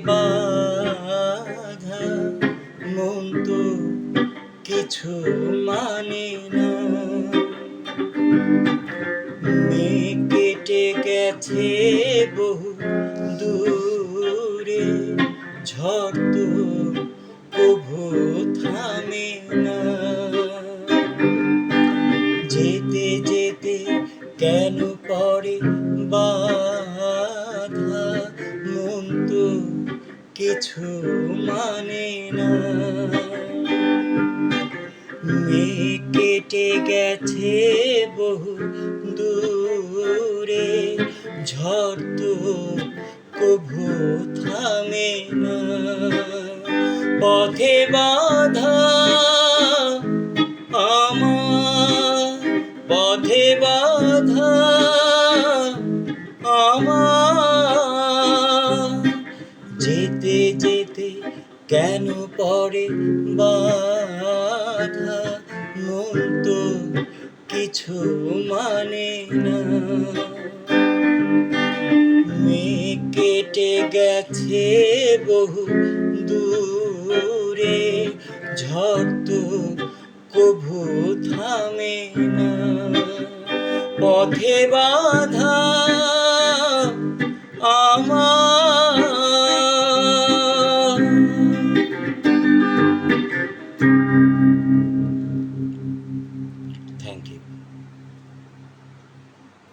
বাধা মন তো কিছু মানে না। মেঘ কেটে গেছে বহু দূরে, ঝড় তো কভু থামে না। যেতে যেতে কেন পড়ে বাধা মন তো কিছু মানে না। মেঘ কেটে গেছে বহু দূরে, ঝড় তো কভু থামে না। পথে বাধা আমার, পথে বাধা আমার, যেতে যেতে কেন পড়ে বাধা মন তো কিছু মানে না। মেঘ কেটে গেছে বহু দূরে, ঝড় তো কভু থামে না। পথে বাধা আমার।